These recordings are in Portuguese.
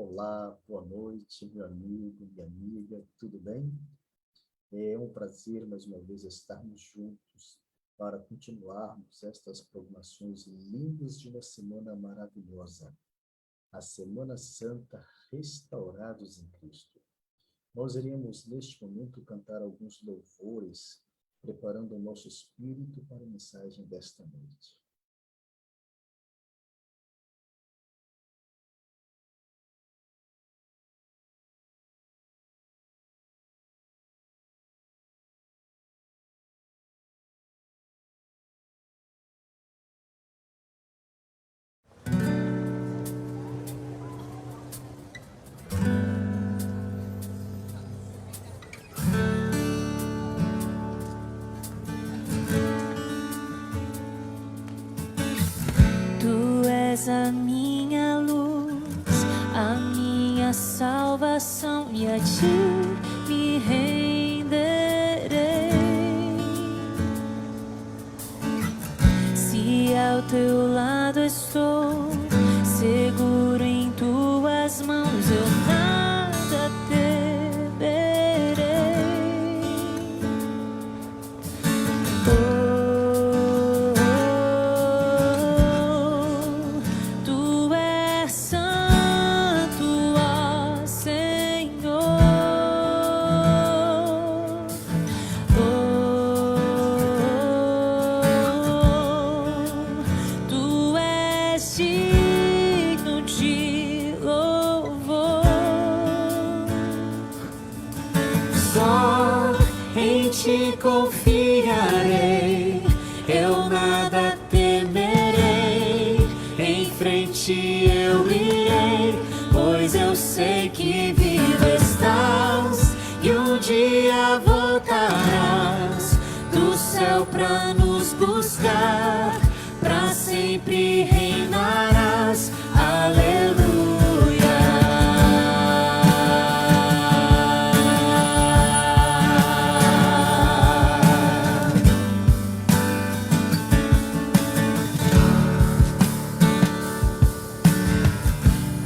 Olá, boa noite, meu amigo, minha amiga, tudo bem? É um prazer, mais uma vez, estarmos juntos para continuarmos estas programações lindas de uma semana maravilhosa, a Semana Santa Restaurados em Cristo. Nós iremos, neste momento, cantar alguns louvores, preparando o nosso espírito para a mensagem desta noite. Tu és a minha luz, a minha salvação, e a ti me renderei. Se ao teu lado estou, seguro em tuas mãos, eu nada temerei. Tu és santo, ó Senhor. Tu és digno de louvor. Só em ti confiarei, eu nada temerei. Em frente eu irei, pois eu sei que vivo estás e um dia voltarás do céu pra nos buscar, pra sempre reinarás. Aleluia.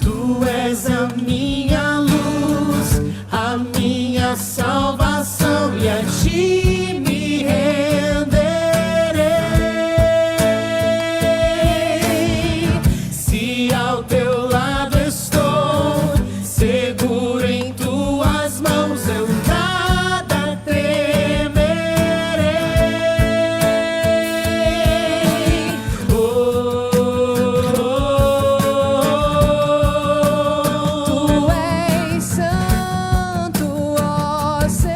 Tu és a minha luz, a minha salvação, e a ti me renderei. Se ao teu lado estou, seguro em tuas mãos, eu nada temerei. Tu és santo, ó Senhor.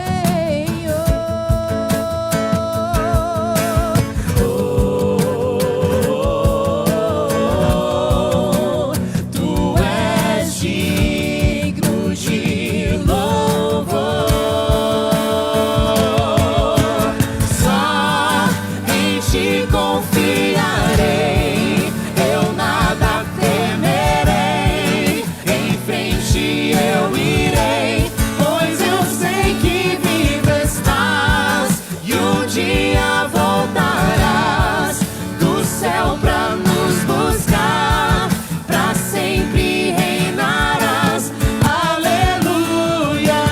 Tu és digno de louvor. Só em ti confiarei, eu nada temerei. Em frente eu irei, pois eu sei que vivo estás e um dia voltarás do céu pra nos buscar, pra sempre reinarás. Aleluia.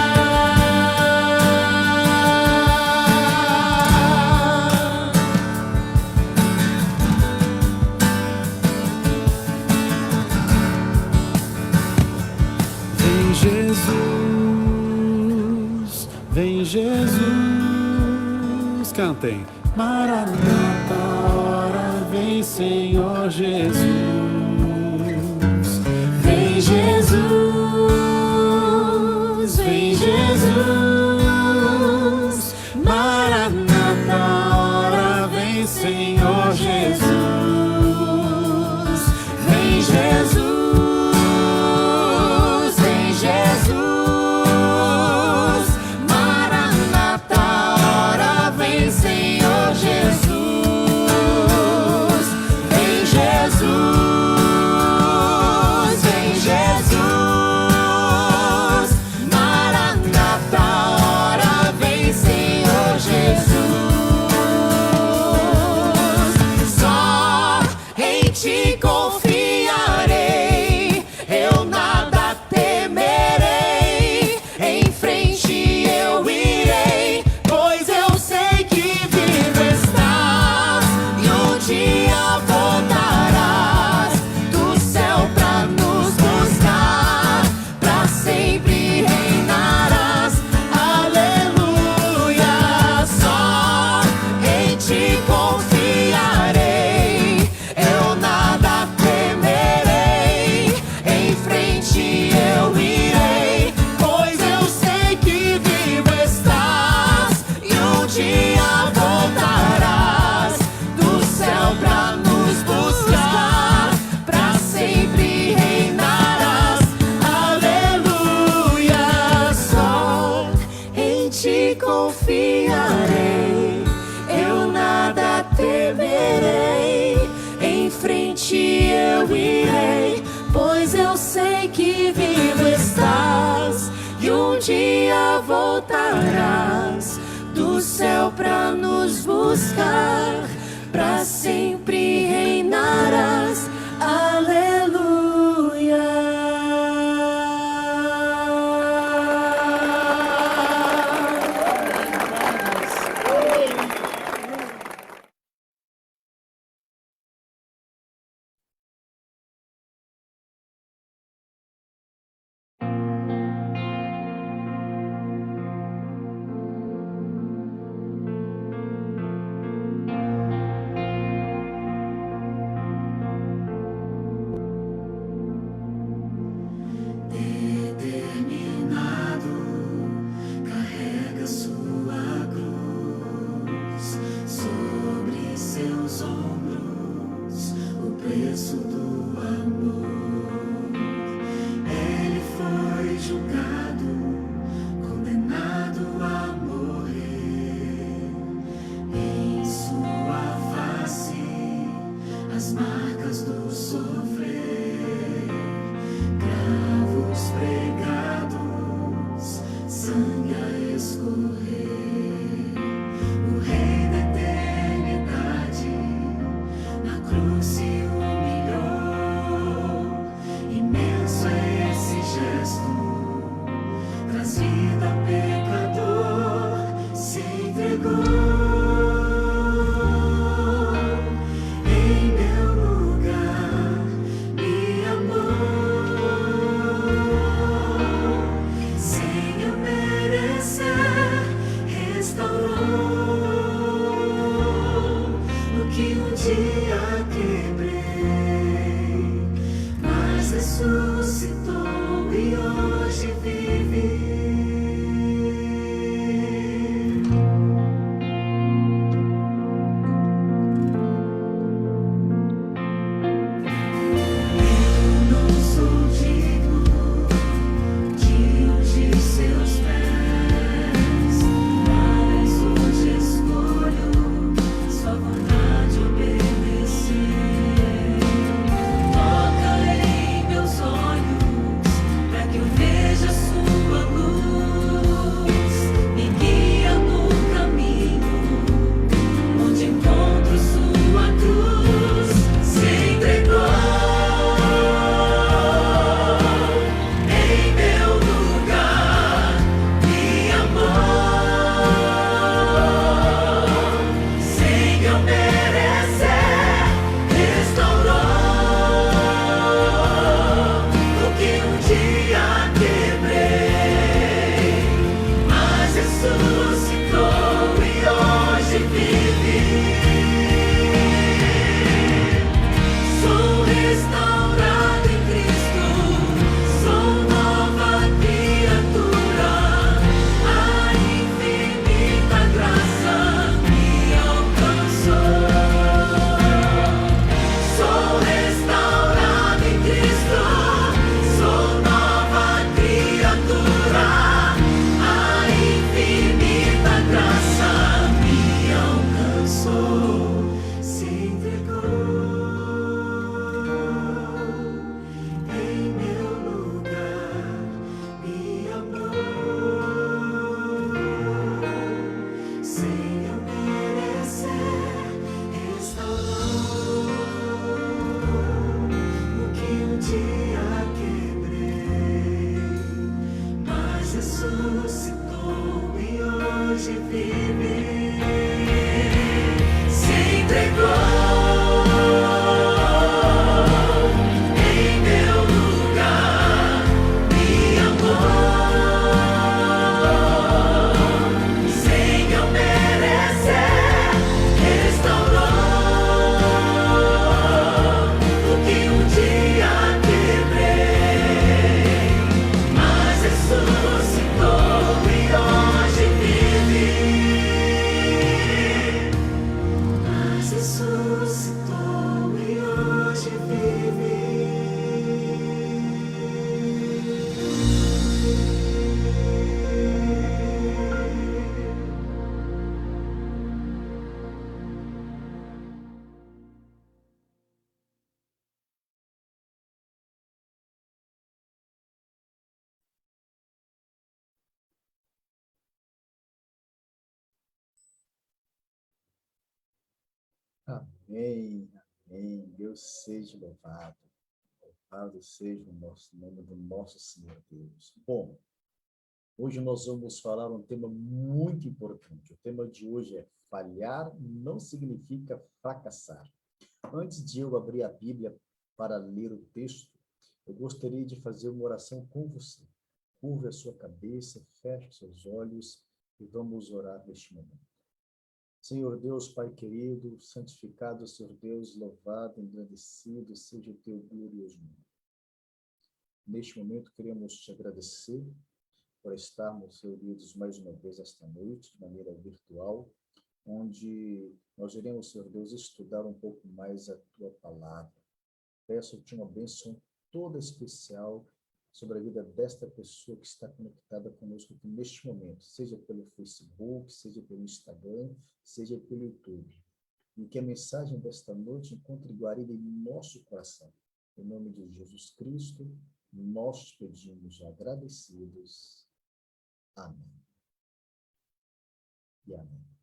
Vem Jesus, vem Jesus, cantem. Maranata, hora vem Senhor Jesus. Vem Jesus, vem Jesus. Maranata, hora vem Senhor Jesus. Vem Jesus, vem Jesus. Maranata, hora vem Senhor Jesus. Vem Jesus, vem Jesus. Maranata, hora vem Senhor Jesus. voltarás do céu pra nos buscar, pra sempre reinarás. Aleluia. Se humilhou. Amém, amém. Deus seja louvado. Louvado seja o nosso nome do nosso Senhor Deus. Bom, hoje nós vamos falar um tema muito importante. O tema de hoje é: falhar não significa fracassar. Antes de eu abrir a Bíblia para ler o texto, eu gostaria de fazer uma oração com você. Curve a sua cabeça, feche seus olhos e vamos orar neste momento. Senhor Deus, Pai querido, santificado, Senhor Deus, louvado, engrandecido seja o teu glorioso nome. Neste momento, queremos te agradecer por estarmos reunidos mais uma vez esta noite, de maneira virtual, onde nós iremos, Senhor Deus, estudar um pouco mais a tua palavra. Peço-te uma bênção toda especial sobre a vida desta pessoa que está conectada conosco aqui neste momento, seja pelo Facebook, seja pelo Instagram, seja pelo YouTube. E que a mensagem desta noite encontre guarida em nosso coração. Em nome de Jesus Cristo, nós pedimos agradecidos. Amém. E amém.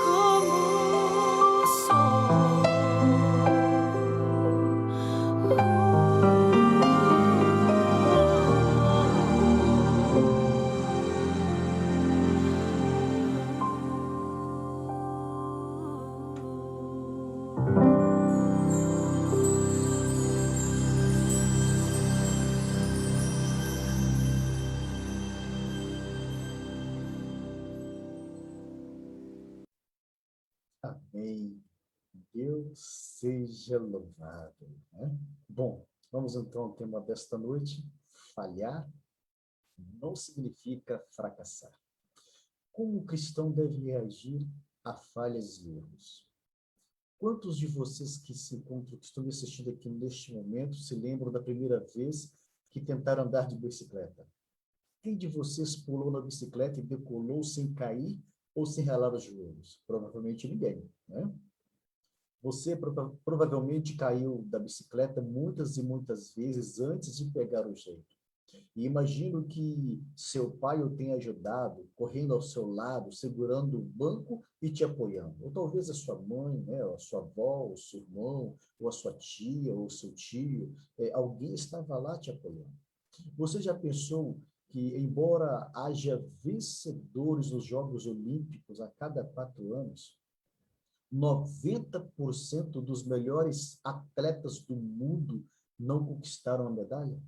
Como sou. Amém. Deus seja louvado, né? Bom, vamos então ao tema desta noite. Falhar não significa fracassar. Como o cristão deve reagir a falhas e erros? Quantos de vocês que se encontram, que estão me assistindo aqui neste momento, se lembram da primeira vez que tentaram andar de bicicleta? Quem de vocês pulou na bicicleta e decolou sem cair ou sem ralar os joelhos? Provavelmente ninguém, né? Você provavelmente caiu da bicicleta muitas e muitas vezes antes de pegar o jeito. E imagino que seu pai o tenha ajudado, correndo ao seu lado, segurando o banco e te apoiando. Ou talvez a sua mãe, né, ou a sua avó, ou seu irmão, ou a sua tia, ou seu tio, alguém estava lá te apoiando. Você já pensou que, embora haja vencedores nos Jogos Olímpicos a cada 4 anos, 90% dos melhores atletas do mundo não conquistaram a medalha?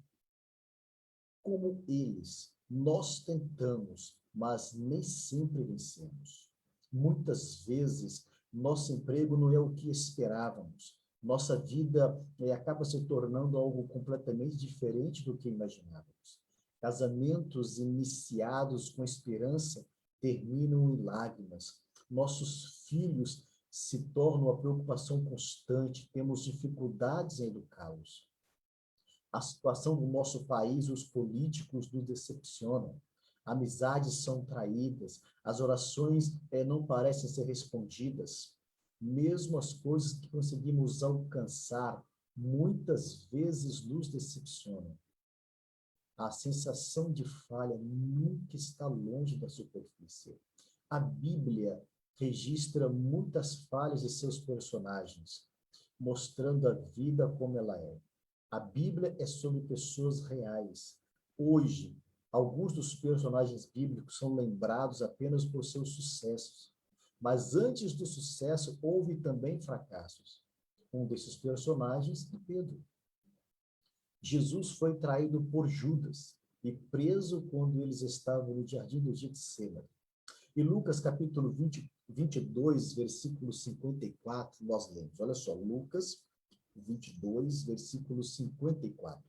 Como eles, nós tentamos, mas nem sempre vencemos. Muitas vezes, nosso emprego não é o que esperávamos. Nossa vida acaba se tornando algo completamente diferente do que imaginávamos. Casamentos iniciados com esperança terminam em lágrimas. Nossos filhos se tornam uma preocupação constante, temos dificuldades em educá-los. A situação do nosso país, os políticos nos decepcionam. Amizades são traídas, as orações não parecem ser respondidas. Mesmo as coisas que conseguimos alcançar, muitas vezes nos decepcionam. A sensação de falha nunca está longe da superfície. A Bíblia registra muitas falhas de seus personagens, mostrando a vida como ela é. A Bíblia é sobre pessoas reais. Hoje, alguns dos personagens bíblicos são lembrados apenas por seus sucessos. Mas antes do sucesso, houve também fracassos. Um desses personagens é Pedro. Jesus foi traído por Judas e preso quando eles estavam no jardim do Getsêmani. E Lucas, capítulo 22, versículo 54, nós lemos. Olha só, Lucas 22, versículo 54.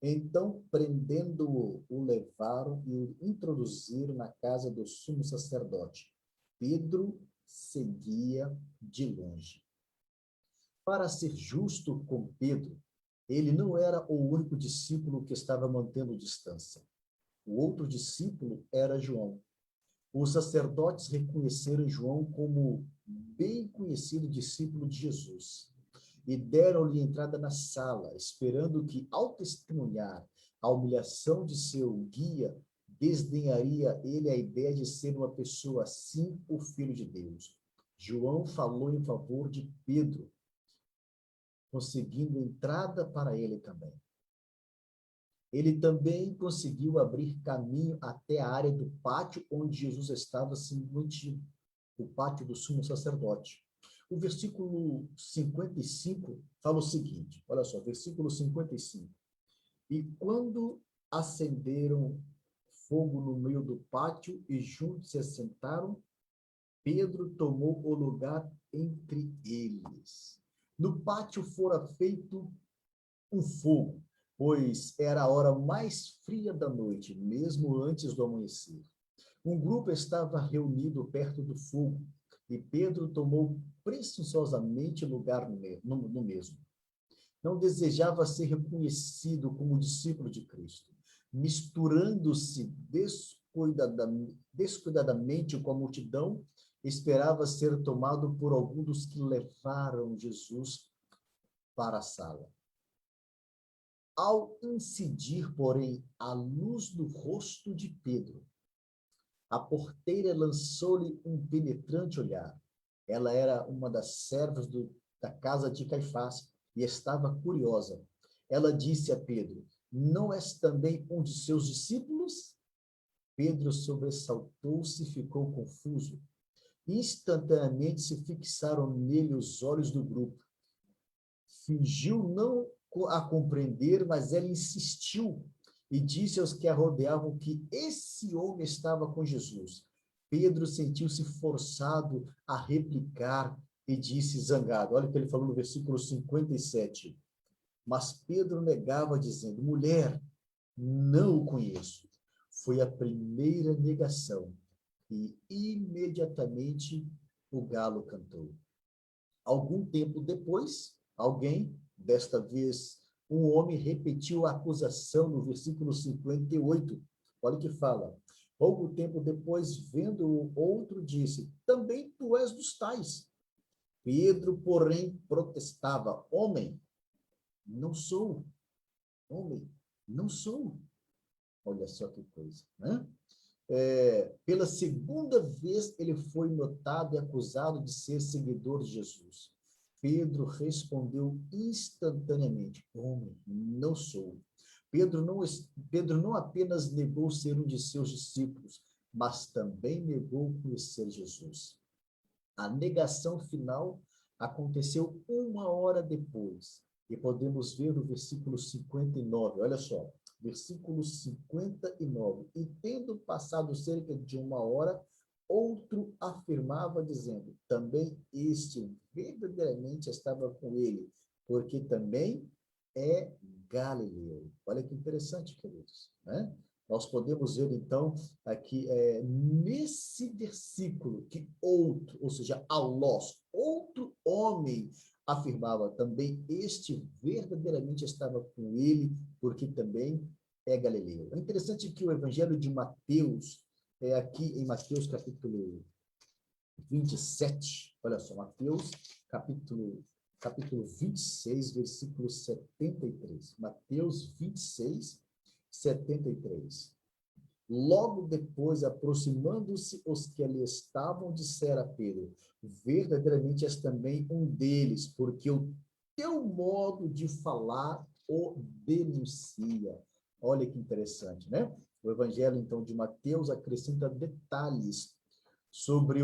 Então, prendendo-o, o levaram e o introduziram na casa do sumo sacerdote. Pedro seguia de longe. Para ser justo com Pedro, ele não era o único discípulo que estava mantendo distância. O outro discípulo era João. Os sacerdotes reconheceram João como bem conhecido discípulo de Jesus e deram-lhe entrada na sala, esperando que, ao testemunhar a humilhação de seu guia, desdenharia ele a ideia de ser uma pessoa assim, o Filho de Deus. João falou em favor de Pedro, conseguindo entrada para ele também. Ele também conseguiu abrir caminho até a área do pátio onde Jesus estava sendo mantido, o pátio do sumo sacerdote. O versículo 55 fala o seguinte, olha só, versículo 55. E quando acenderam fogo no meio do pátio e juntos se assentaram, Pedro tomou o lugar entre eles. No pátio fora feito um fogo, pois era a hora mais fria da noite, mesmo antes do amanhecer. Um grupo estava reunido perto do fogo, e Pedro tomou presunçosamente lugar no mesmo. Não desejava ser reconhecido como discípulo de Cristo. Misturando-se descuidadamente com a multidão, esperava ser tomado por algum dos que levaram Jesus para a sala. Ao incidir, porém, a luz no rosto de Pedro, a porteira lançou-lhe um penetrante olhar. Ela era uma das servas da casa de Caifás e estava curiosa. Ela disse a Pedro: não és também um de seus discípulos? Pedro sobressaltou-se e ficou confuso. Instantaneamente se fixaram nele os olhos do grupo. Fingiu não a compreender, mas ela insistiu e disse aos que a rodeavam que esse homem estava com Jesus. Pedro sentiu-se forçado a replicar e disse zangado. Olha o que ele falou no versículo 57. Mas Pedro negava, dizendo: mulher, não o conheço. Foi a primeira negação, e imediatamente o galo cantou. Algum tempo depois, alguém, desta vez um homem, repetiu a acusação no versículo 58. Olha o que fala. Pouco tempo depois, vendo-o, outro disse: também tu és dos tais. Pedro, porém, protestava: homem, não sou. Homem, não sou. Olha só que coisa, né? Pela segunda vez, ele foi notado e acusado de ser seguidor de Jesus. Pedro respondeu instantaneamente: homem, não sou. Pedro não apenas negou ser um de seus discípulos, mas também negou conhecer Jesus. A negação final aconteceu 1 hora depois. E podemos ver no versículo 59, olha só, versículo 59. E tendo passado cerca de 1 hora, outro afirmava, dizendo: também este verdadeiramente estava com ele, porque também é Galileu. Olha que interessante, queridos, né? Nós podemos ver, então, aqui, nesse versículo, que outro, ou seja, alós, outro homem, afirmava: também este verdadeiramente estava com ele, porque também é Galileu. É interessante que o Evangelho de Mateus, aqui em Mateus capítulo 27, olha só, Mateus capítulo 26, versículo 73. Mateus 26, 73. Logo depois, aproximando-se os que ali estavam, dissera a Pedro: verdadeiramente és também um deles, porque o teu modo de falar o denuncia. Olha que interessante, né? O Evangelho, então, de Mateus acrescenta detalhes sobre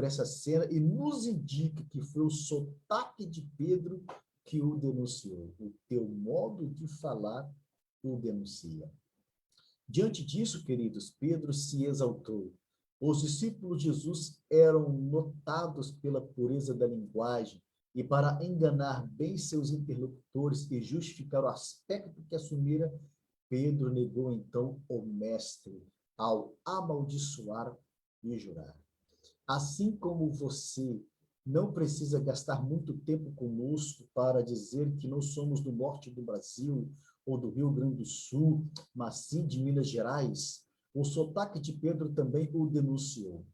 essa cena e nos indica que foi o sotaque de Pedro que o denunciou. O teu modo de falar o denuncia. Diante disso, queridos, Pedro se exaltou. Os discípulos de Jesus eram notados pela pureza da linguagem e para enganar bem seus interlocutores e justificar o aspecto que assumira, Pedro negou então o mestre ao amaldiçoar e jurar. Assim como você não precisa gastar muito tempo conosco para dizer que não somos do norte do Brasil ou do Rio Grande do Sul, mas sim de Minas Gerais, o sotaque de Pedro também o denunciou.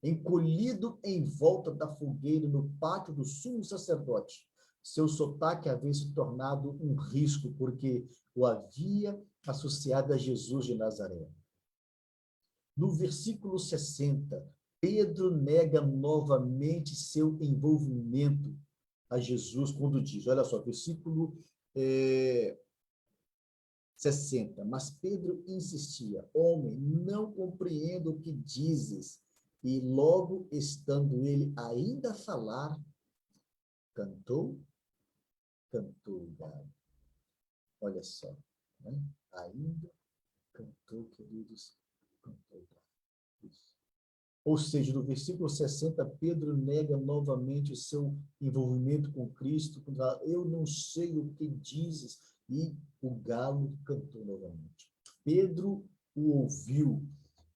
Encolhido em volta da fogueira no pátio do sumo sacerdote, seu sotaque havia se tornado um risco, porque o havia associado a Jesus de Nazaré. No versículo 60, Pedro nega novamente seu envolvimento a Jesus quando diz, olha só, versículo 60. Mas Pedro insistia: homem, não compreendo o que dizes. E logo, estando ele ainda a falar, cantou o galo. Olha só, né? Ainda cantou, queridos, cantou o galo. Isso. Ou seja, no versículo 60, Pedro nega novamente o seu envolvimento com Cristo, eu não sei o que dizes, e o galo cantou novamente. Pedro o ouviu,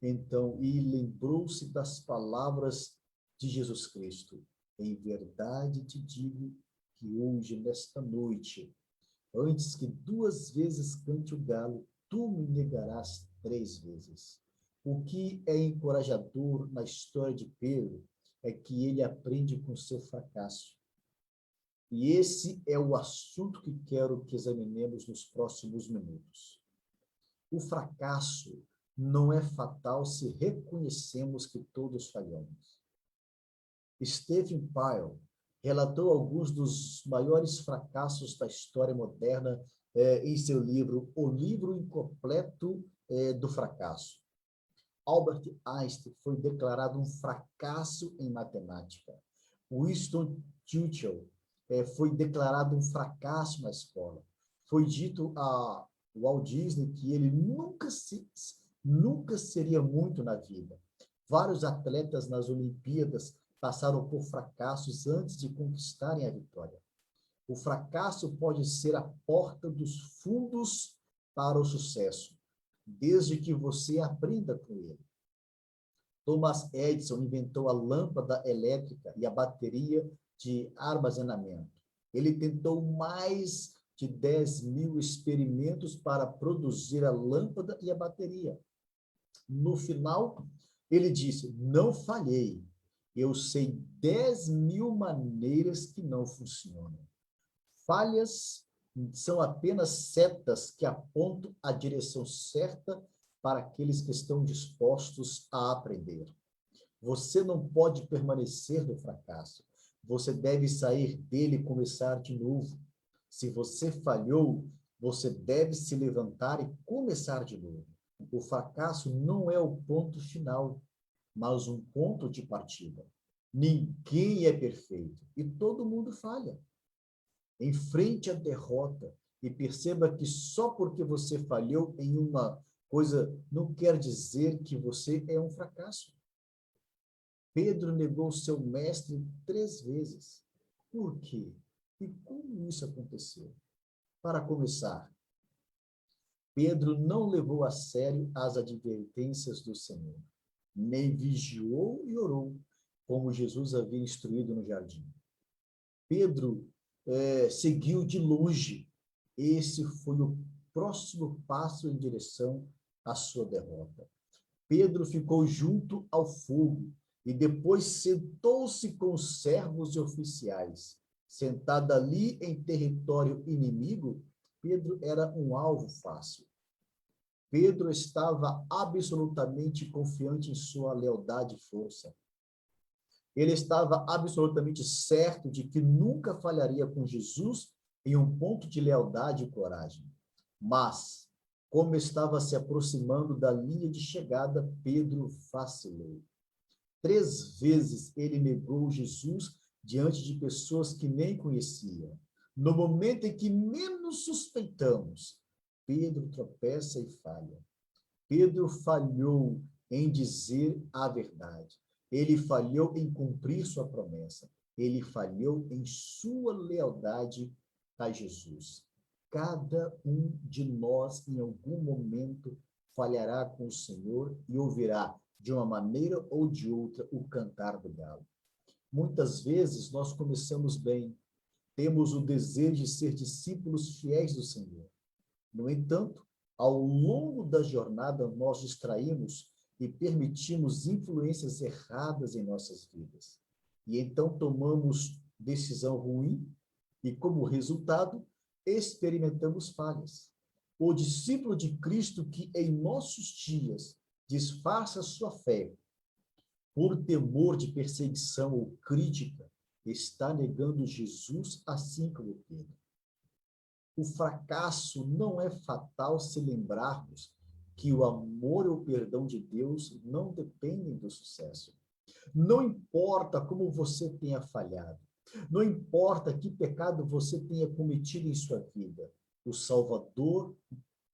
então, e lembrou-se das palavras de Jesus Cristo: em verdade te digo que hoje, nesta noite, antes que 2 vezes cante o galo, tu me negarás 3 vezes. O que é encorajador na história de Pedro é que ele aprende com seu fracasso. E esse é o assunto que quero que examinemos nos próximos minutos. O fracasso não é fatal se reconhecemos que todos falhamos. Stephen Pyle relatou alguns dos maiores fracassos da história moderna em seu livro O Livro Incompleto do Fracasso. Albert Einstein foi declarado um fracasso em matemática. Winston Churchill foi declarado um fracasso na escola. Foi dito a Walt Disney que ele nunca seria muito na vida. Vários atletas nas Olimpíadas passaram por fracassos antes de conquistarem a vitória. O fracasso pode ser a porta dos fundos para o sucesso, desde que você aprenda com ele. Thomas Edison inventou a lâmpada elétrica e a bateria de armazenamento. Ele tentou mais de 10.000 experimentos para produzir a lâmpada e a bateria. No final, ele disse: não falhei. Eu sei 10.000 maneiras que não funcionam. Falhas são apenas setas que apontam a direção certa para aqueles que estão dispostos a aprender. Você não pode permanecer no fracasso. Você deve sair dele e começar de novo. Se você falhou, você deve se levantar e começar de novo. O fracasso não é o ponto final, mas um ponto de partida. Ninguém é perfeito e todo mundo falha. Enfrente a derrota e perceba que só porque você falhou em uma coisa não quer dizer que você é um fracasso. Pedro negou seu mestre 3 vezes. Por quê? E como isso aconteceu? Para começar, Pedro não levou a sério as advertências do Senhor, nem vigiou e orou, como Jesus havia instruído no jardim. Pedro seguiu de longe. Esse foi o próximo passo em direção à sua derrota. Pedro ficou junto ao fogo e depois sentou-se com os servos e oficiais. Sentado ali em território inimigo, Pedro era um alvo fácil. Pedro estava absolutamente confiante em sua lealdade e força. Ele estava absolutamente certo de que nunca falharia com Jesus em um ponto de lealdade e coragem. Mas, como estava se aproximando da linha de chegada, Pedro vacilou. 3 vezes ele negou Jesus diante de pessoas que nem conhecia. No momento em que menos suspeitamos, Pedro tropeça e falha. Pedro falhou em dizer a verdade. Ele falhou em cumprir sua promessa. Ele falhou em sua lealdade a Jesus. Cada um de nós, em algum momento, falhará com o Senhor e ouvirá, de uma maneira ou de outra, o cantar do galo. Muitas vezes nós começamos bem, temos o desejo de ser discípulos fiéis do Senhor. No entanto, ao longo da jornada, nós distraímos e permitimos influências erradas em nossas vidas. E então tomamos decisão ruim e, como resultado, experimentamos falhas. O discípulo de Cristo que em nossos dias disfarça sua fé por temor de perseguição ou crítica, está negando Jesus, assim como Pedro. O fracasso não é fatal se lembrarmos que o amor e o perdão de Deus não dependem do sucesso. Não importa como você tenha falhado, não importa que pecado você tenha cometido em sua vida, o Salvador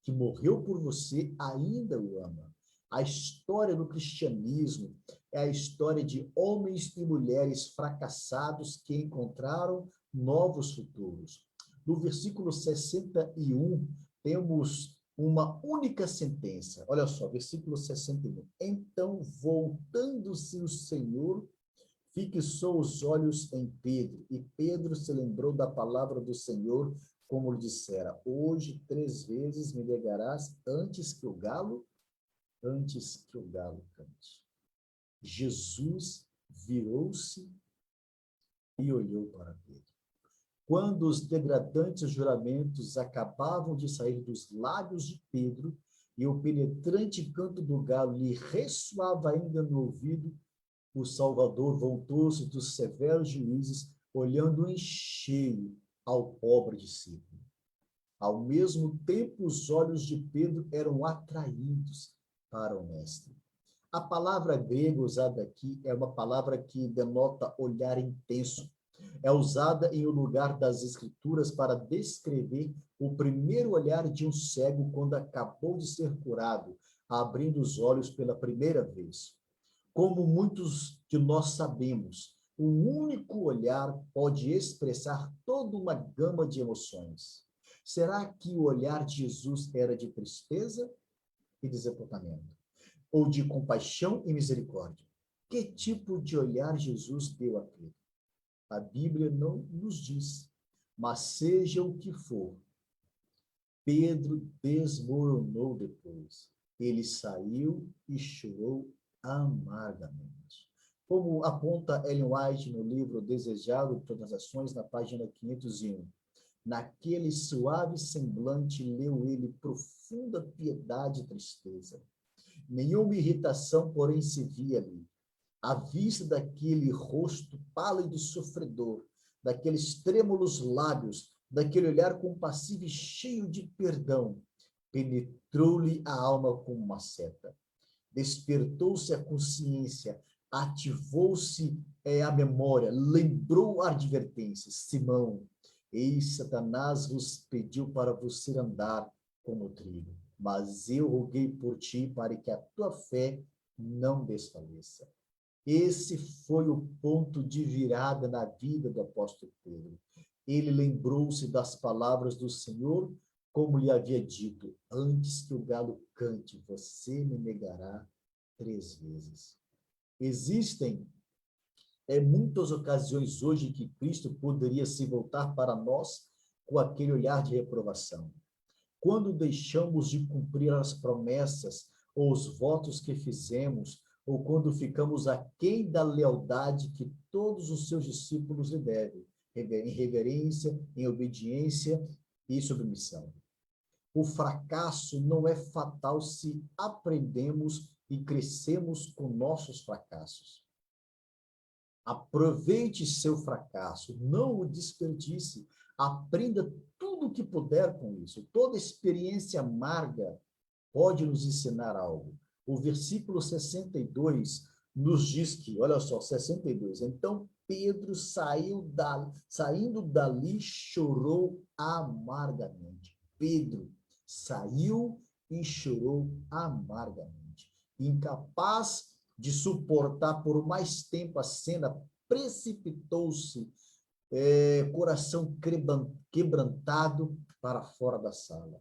que morreu por você ainda o ama. A história do cristianismo é a história de homens e mulheres fracassados que encontraram novos futuros. No versículo 61, temos uma única sentença. Olha só, versículo 61. Então, voltando-se o Senhor, fixou os olhos em Pedro, e Pedro se lembrou da palavra do Senhor, como lhe dissera: hoje 3 vezes me negarás antes que o galo cante. Jesus virou-se e olhou para Pedro. Quando os degradantes juramentos acabavam de sair dos lábios de Pedro e o penetrante canto do galo lhe ressoava ainda no ouvido, o Salvador voltou-se dos severos juízes, olhando em cheio ao pobre discípulo. Ao mesmo tempo, os olhos de Pedro eram atraídos para o Mestre. A palavra grega usada aqui é uma palavra que denota olhar intenso. É usada em um lugar das Escrituras para descrever o primeiro olhar de um cego quando acabou de ser curado, abrindo os olhos pela primeira vez. Como muitos de nós sabemos, um único olhar pode expressar toda uma gama de emoções. Será que o olhar de Jesus era de tristeza e desapontamento? Ou de compaixão e misericórdia? Que tipo de olhar Jesus deu a Pedro? A Bíblia não nos diz, mas seja o que for, Pedro desmoronou depois. Ele saiu e chorou amargamente. Como aponta Ellen White no livro Desejado por Todas as Nações, na página 501, naquele suave semblante leu ele profunda piedade e tristeza. Nenhuma irritação, porém, se via ali. À vista daquele rosto pálido e sofredor, daqueles trêmulos lábios, daquele olhar compassivo e cheio de perdão, penetrou-lhe a alma como uma seta. Despertou-se a consciência, ativou-se a memória, lembrou a advertência. Simão, eis Satanás vos pediu para você andar como trigo, mas eu roguei por ti para que a tua fé não desfaleça. Esse foi o ponto de virada na vida do apóstolo Pedro. Ele lembrou-se das palavras do Senhor, como lhe havia dito: antes que o galo cante, você me negará 3 vezes. Existem muitas ocasiões hoje que Cristo poderia se voltar para nós com aquele olhar de reprovação. Quando deixamos de cumprir as promessas ou os votos que fizemos, ou quando ficamos aquém da lealdade que todos os seus discípulos lhe devem, em reverência, em obediência e submissão. O fracasso não é fatal se aprendemos e crescemos com nossos fracassos. Aproveite seu fracasso, não o desperdice, aprenda tudo o que puder com isso. Toda experiência amarga pode nos ensinar algo. O versículo 62 nos diz que, olha só, 62, então Pedro saindo dali, chorou amargamente. Pedro saiu e chorou amargamente. Incapaz de suportar por mais tempo a cena, precipitou-se, coração quebrantado, para fora da sala.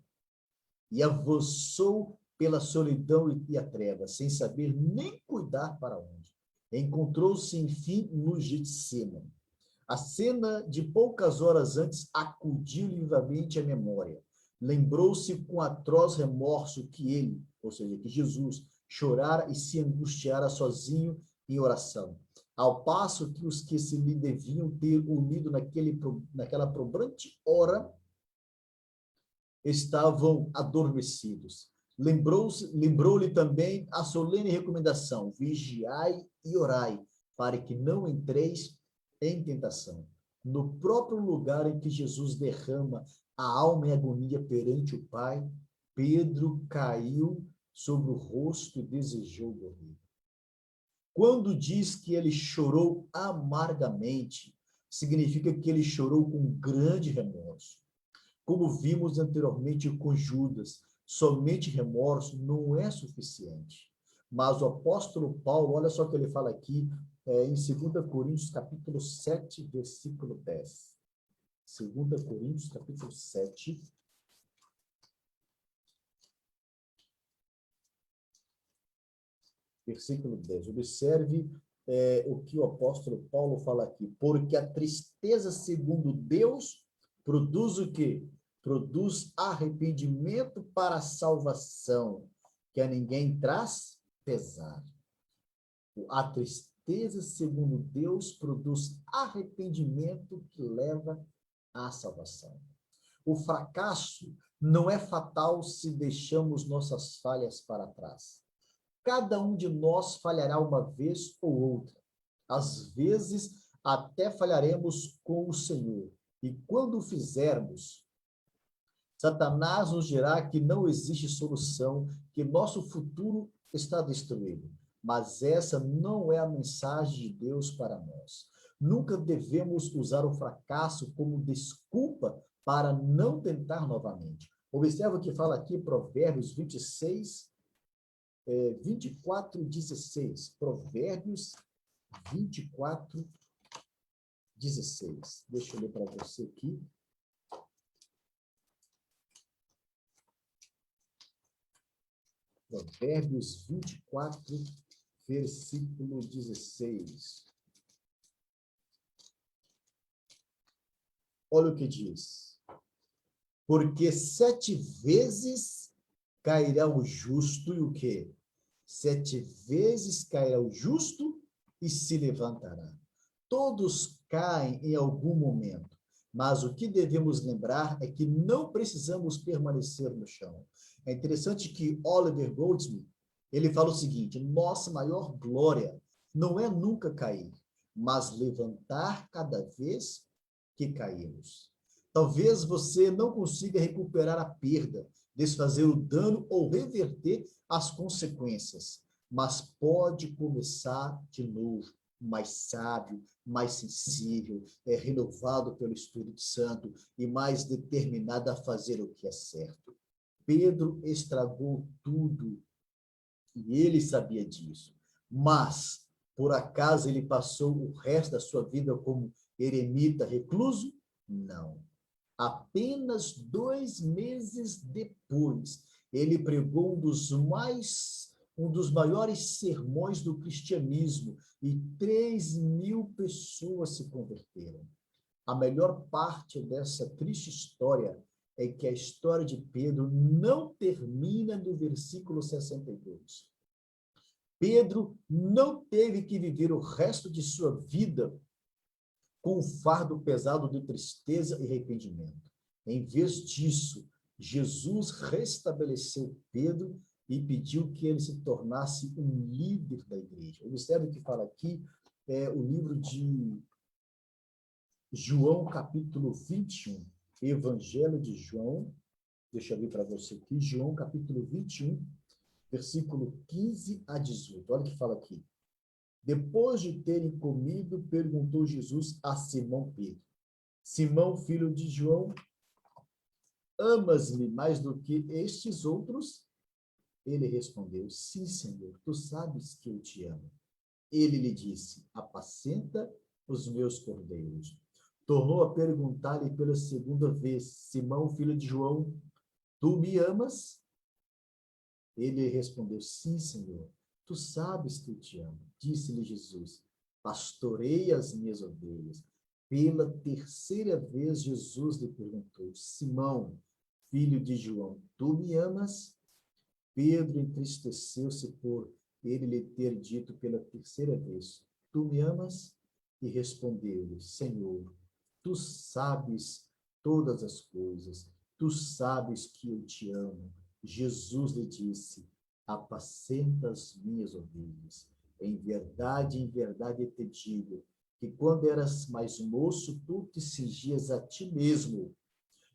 E avançou pela solidão e a treva, sem saber nem cuidar para onde. Encontrou-se, enfim, no Getsemane. A cena de poucas horas antes acudiu vivamente à memória. Lembrou-se com atroz remorso que ele, ou seja, que Jesus, chorara e se angustiara sozinho em oração. Ao passo que os que se lhe deviam ter unido naquela probante hora estavam adormecidos. Lembrou-lhe também a solene recomendação: vigiai e orai, para que não entreis em tentação. No próprio lugar em que Jesus derrama a alma em agonia perante o Pai, Pedro caiu sobre o rosto e desejou morrer. Quando diz que ele chorou amargamente, significa que ele chorou com grande remorso. Como vimos anteriormente com Judas, somente remorso não é suficiente. Mas o apóstolo Paulo, olha só o que ele fala aqui, em 2 Coríntios, capítulo 7, versículo 10. 2 Coríntios, capítulo 7, versículo 10. Observe o que o apóstolo Paulo fala aqui. Porque a tristeza, segundo Deus, produz o quê? Produz arrependimento para a salvação, que a ninguém traz pesar. A tristeza, segundo Deus, produz arrependimento que leva à salvação. O fracasso não é fatal se deixamos nossas falhas para trás. Cada um de nós falhará uma vez ou outra. Às vezes, até falharemos com o Senhor. E quando o fizermos, Satanás nos dirá que não existe solução, que nosso futuro está destruído. Mas essa não é a mensagem de Deus para nós. Nunca devemos usar o fracasso como desculpa para não tentar novamente. Observa o que fala aqui, Provérbios 26, 24:16. Provérbios 24:16. Deixa eu ler para você aqui. Provérbios 24, versículo 16. Olha o que diz. Porque 7 vezes cairá o justo e o quê? 7 vezes cairá o justo e se levantará. Todos caem em algum momento, mas o que devemos lembrar é que não precisamos permanecer no chão. É interessante que Oliver Goldsmith, ele fala o seguinte: nossa maior glória não é nunca cair, mas levantar cada vez que caímos. Talvez você não consiga recuperar a perda, desfazer o dano ou reverter as consequências, mas pode começar de novo, mais sábio, mais sensível, renovado pelo Espírito Santo e mais determinado a fazer o que é certo. Pedro estragou tudo e ele sabia disso. Mas, por acaso, ele passou o resto da sua vida como eremita recluso? Não. Apenas 2 meses depois, ele pregou um dos maiores sermões do cristianismo e 3.000 pessoas se converteram. A melhor parte dessa triste história é que a história de Pedro não termina no versículo 62. Pedro não teve que viver o resto de sua vida com um fardo pesado de tristeza e arrependimento. Em vez disso, Jesus restabeleceu Pedro e pediu que ele se tornasse um líder da igreja. Observe o que fala aqui, o livro de João, capítulo 21. Evangelho de João, deixa eu ler para você aqui, João, capítulo 21, versículo 15 a 18. Olha o que fala aqui. Depois de terem comido, perguntou Jesus a Simão Pedro: Simão, filho de João, amas-me mais do que estes outros? Ele respondeu: sim, Senhor, tu sabes que eu te amo. Ele lhe disse: apacenta os meus cordeiros. Tornou a perguntar-lhe pela segunda vez: Simão, filho de João, tu me amas? Ele respondeu: sim, Senhor, tu sabes que eu te amo. Disse-lhe Jesus: pastorei as minhas ovelhas. Pela terceira vez, Jesus lhe perguntou: Simão, filho de João, tu me amas? Pedro entristeceu-se por ele lhe ter dito pela terceira vez: tu me amas? E respondeu-lhe: Senhor, tu sabes todas as coisas, tu sabes que eu te amo. Jesus lhe disse: apacenta as minhas ovelhas. Em verdade eu te digo, que quando eras mais moço, tu te cingias a ti mesmo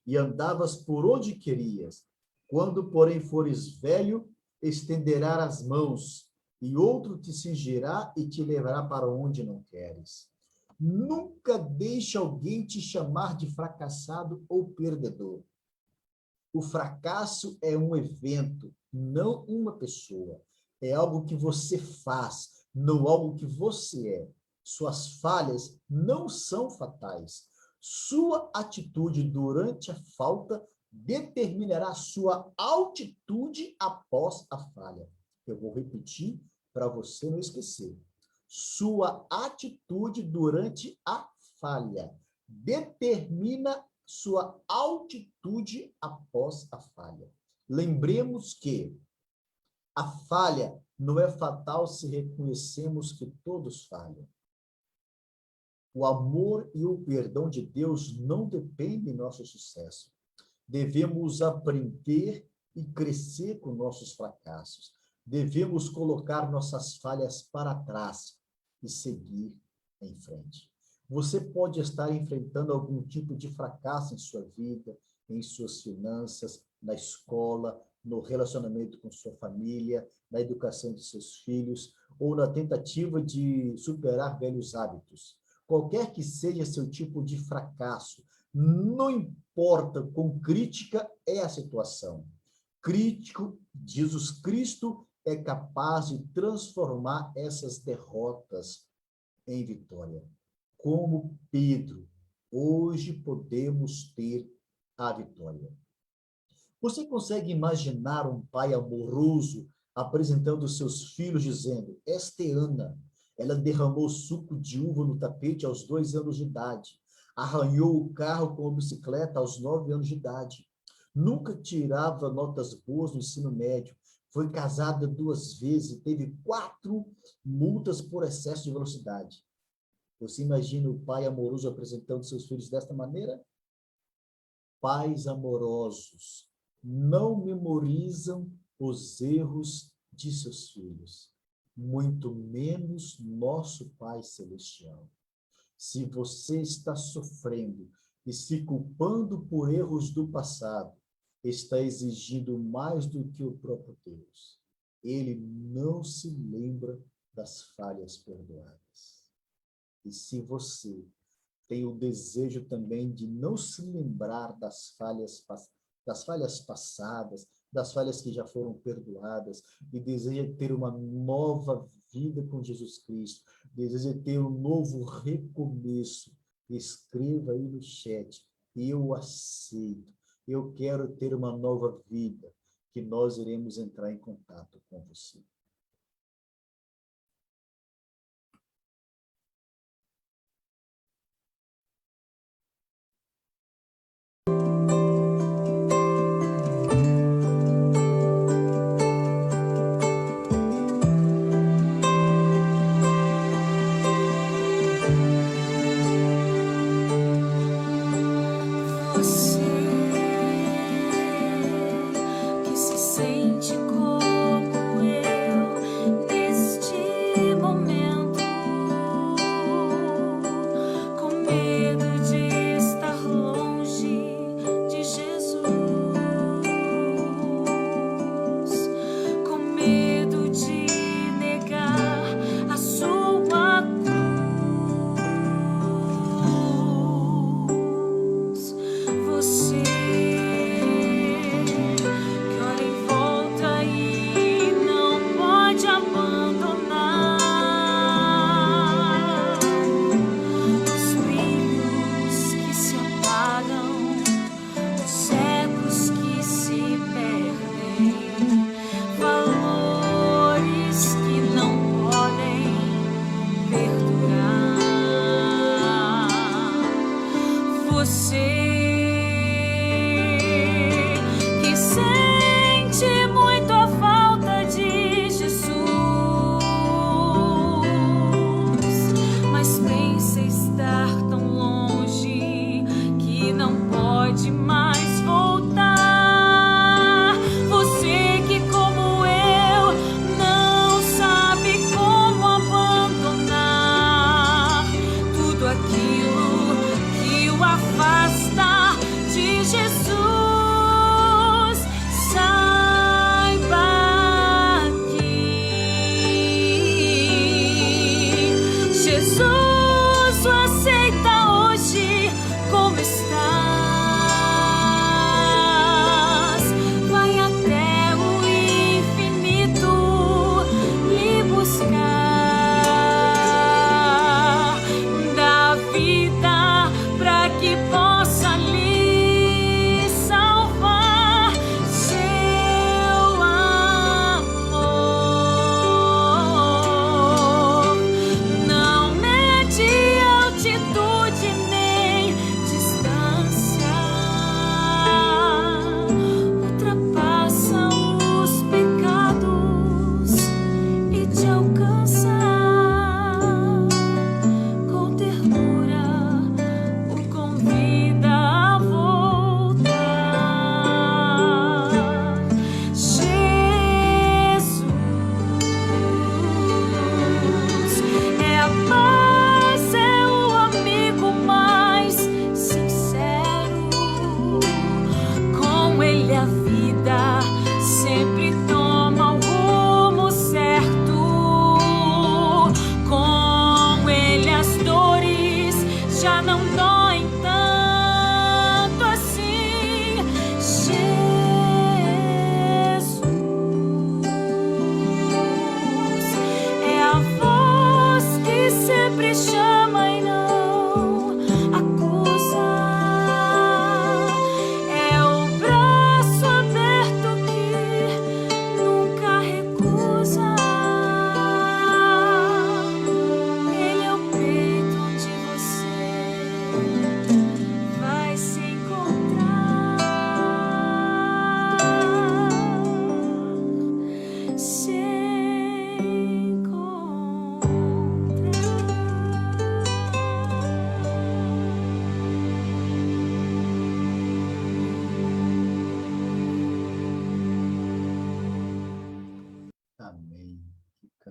e andavas por onde querias. Quando, porém, fores velho, estenderás as mãos, e outro te cingirá e te levará para onde não queres. Nunca deixe alguém te chamar de fracassado ou perdedor. O fracasso é um evento, não uma pessoa. É algo que você faz, não algo que você é. Suas falhas não são fatais. Sua atitude durante a falta determinará sua altitude após a falha. Eu vou repetir para você não esquecer. Sua atitude durante a falha determina sua altitude após a falha. Lembremos que a falha não é fatal se reconhecemos que todos falham. O amor e o perdão de Deus não dependem do nosso sucesso. Devemos aprender e crescer com nossos fracassos. Devemos colocar nossas falhas para trás e seguir em frente. Você pode estar enfrentando algum tipo de fracasso em sua vida, em suas finanças, na escola, no relacionamento com sua família, na educação de seus filhos, ou na tentativa de superar velhos hábitos. Qualquer que seja seu tipo de fracasso, não importa quão crítica é a situação. Crítico, Jesus Cristo é capaz de transformar essas derrotas em vitória. Como Pedro, hoje podemos ter a vitória. Você consegue imaginar um pai amoroso apresentando seus filhos dizendo: esta é Ana, ela derramou suco de uva no tapete aos 2 anos de idade, arranhou o carro com a bicicleta aos 9 anos de idade, nunca tirava notas boas no ensino médio, foi casada 2 vezes e teve 4 multas por excesso de velocidade. Você imagina o pai amoroso apresentando seus filhos desta maneira? Pais amorosos não memorizam os erros de seus filhos, muito menos nosso Pai Celestial. Se você está sofrendo e se culpando por erros do passado, está exigindo mais do que o próprio Deus. Ele não se lembra das falhas perdoadas. E se você tem o desejo também de não se lembrar das falhas passadas, das falhas que já foram perdoadas, e deseja ter uma nova vida com Jesus Cristo, deseja ter um novo recomeço, escreva aí no chat: eu aceito, eu quero ter uma nova vida, que nós iremos entrar em contato com você.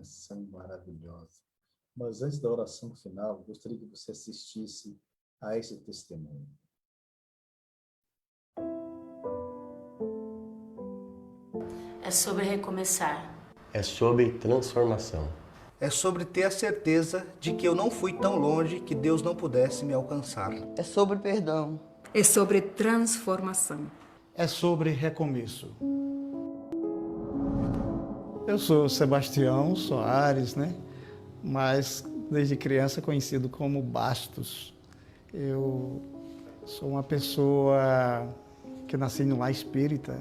canção maravilhosa. Mas antes da oração final, gostaria que você assistisse a esse testemunho. É sobre recomeçar. É sobre transformação. É sobre ter a certeza de que eu não fui tão longe que Deus não pudesse me alcançar. É sobre perdão. É sobre transformação. É sobre recomeço. Eu sou Sebastião Soares, né? Mas desde criança conhecido como Bastos. Eu sou uma pessoa que nasci no lar espírita,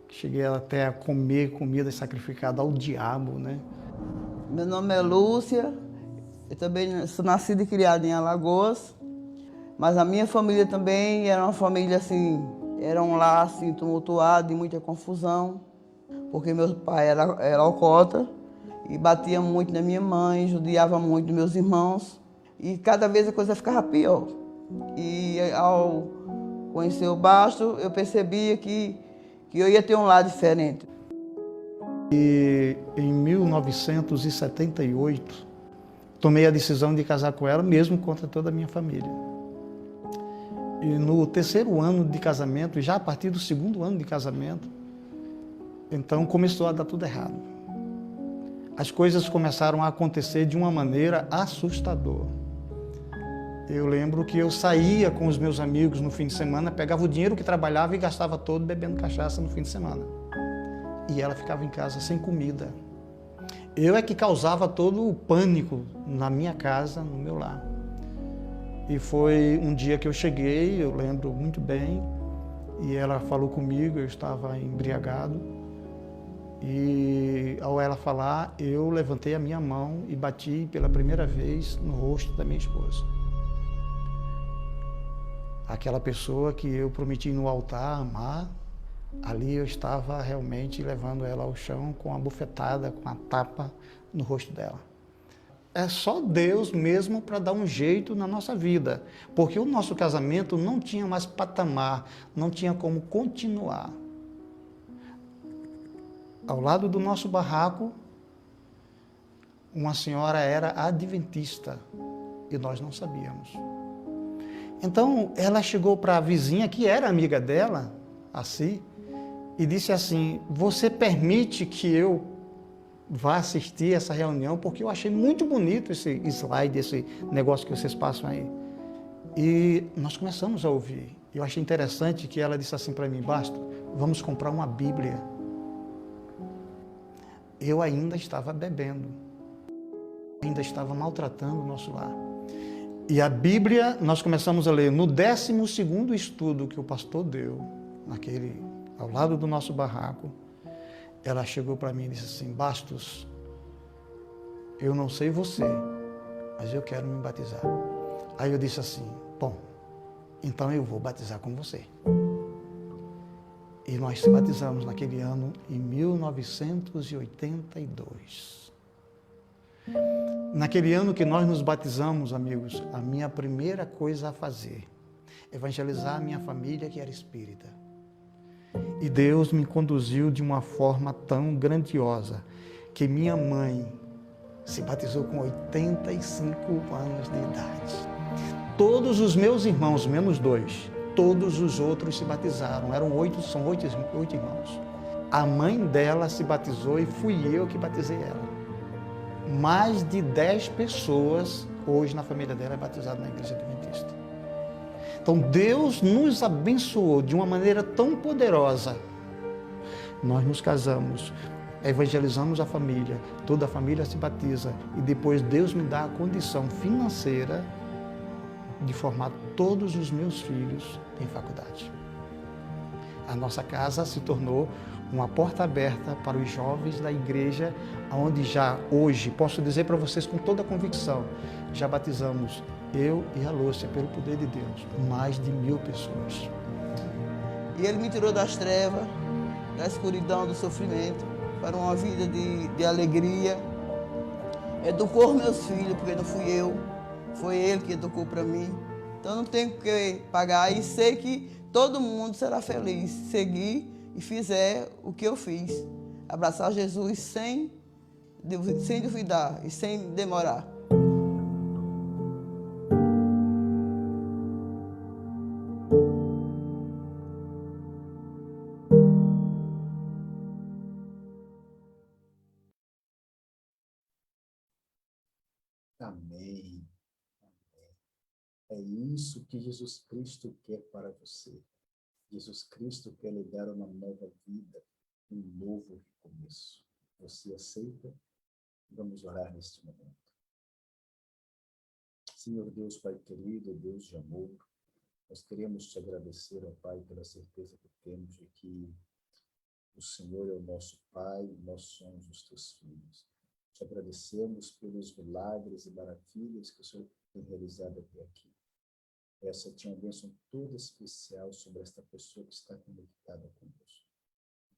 cheguei até a comer comida sacrificada ao diabo, né? Meu nome é Lúcia, eu também sou nascida e criada em Alagoas, mas a minha família também era uma família assim, era um lar assim, tumultuado, de muita confusão, porque meu pai era alcoólatra e batia muito na minha mãe, judiava muito dos meus irmãos, e cada vez a coisa ficava pior. E ao conhecer o Basto, eu percebia que eu ia ter um lar diferente. E em 1978, tomei a decisão de casar com ela, mesmo contra toda a minha família. E no terceiro ano de casamento, já a partir do segundo ano de casamento, então começou a dar tudo errado. As coisas começaram a acontecer de uma maneira assustadora. Eu lembro que eu saía com os meus amigos no fim de semana, pegava o dinheiro que trabalhava e gastava todo bebendo cachaça no fim de semana. E ela ficava em casa sem comida. Eu é que causava todo o pânico na minha casa, no meu lar. E foi um dia que eu cheguei, eu lembro muito bem, e ela falou comigo, eu estava embriagado. E ao ela falar, eu levantei a minha mão e bati pela primeira vez no rosto da minha esposa. Aquela pessoa que eu prometi no altar amar, ali eu estava realmente levando ela ao chão com a bufetada, com a tapa no rosto dela. É só Deus mesmo para dar um jeito na nossa vida, porque o nosso casamento não tinha mais patamar, não tinha como continuar. Ao lado do nosso barraco, uma senhora era adventista e nós não sabíamos. Então, ela chegou para a vizinha, que era amiga dela, assim, e disse assim: você permite que eu vá assistir essa reunião? Porque eu achei muito bonito esse slide, esse negócio que vocês passam aí. E nós começamos a ouvir. Eu achei interessante que ela disse assim para mim: Basto, vamos comprar uma Bíblia. Eu ainda estava bebendo, ainda estava maltratando o nosso lar. E a Bíblia, nós começamos a ler no 12º estudo que o pastor deu, ao lado do nosso barraco. Ela chegou para mim e disse assim: Bastos, eu não sei você, mas eu quero me batizar. Aí eu disse assim: bom, então eu vou batizar com você. E nós se batizamos naquele ano, em 1982. Naquele ano que nós nos batizamos, amigos, a minha primeira coisa a fazer, evangelizar a minha família que era espírita. E Deus me conduziu de uma forma tão grandiosa, que minha mãe se batizou com 85 anos de idade. Todos os meus irmãos, menos 2, todos os outros se batizaram, são oito irmãos. A mãe dela se batizou e fui eu que batizei ela. Mais de 10 pessoas hoje na família dela é batizada na Igreja Adventista. Então Deus nos abençoou de uma maneira tão poderosa. Nós nos casamos, evangelizamos a família, toda a família se batiza e depois Deus me dá a condição financeira de formar todos os meus filhos em faculdade. A nossa casa se tornou uma porta aberta para os jovens da igreja, onde já hoje, posso dizer para vocês com toda a convicção, já batizamos, eu e a Lúcia, pelo poder de Deus, mais de 1000 pessoas. E Ele me tirou das trevas, da escuridão, do sofrimento, para uma vida de alegria. Educou meus filhos, porque não fui eu, foi Ele que educou para mim. Então não tenho que pagar e sei que todo mundo será feliz se seguir e fizer o que eu fiz. Abraçar Jesus sem sem duvidar e sem demorar. Amém. É isso que Jesus Cristo quer para você. Jesus Cristo quer lhe dar uma nova vida, um novo recomeço. Você aceita? Vamos orar neste momento. Senhor Deus, Pai querido, Deus de amor, nós queremos te agradecer, ó Pai, pela certeza que temos de que o Senhor é o nosso Pai, nós somos os teus filhos. Te agradecemos pelos milagres e maravilhas que o Senhor tem realizado até aqui. Essa tinha uma bênção toda especial sobre esta pessoa que está conectada conosco.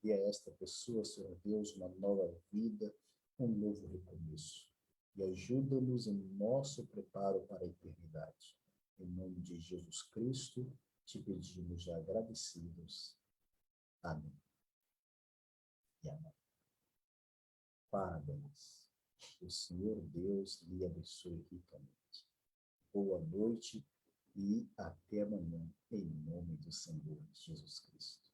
E a esta pessoa, Senhor Deus, uma nova vida, um novo recomeço. E ajuda-nos em nosso preparo para a eternidade. Em nome de Jesus Cristo, te pedimos já agradecidos. Amém. E amém. Parabéns. O Senhor Deus lhe abençoe ricamente. Boa noite e até amanhã, em nome do Senhor Jesus Cristo.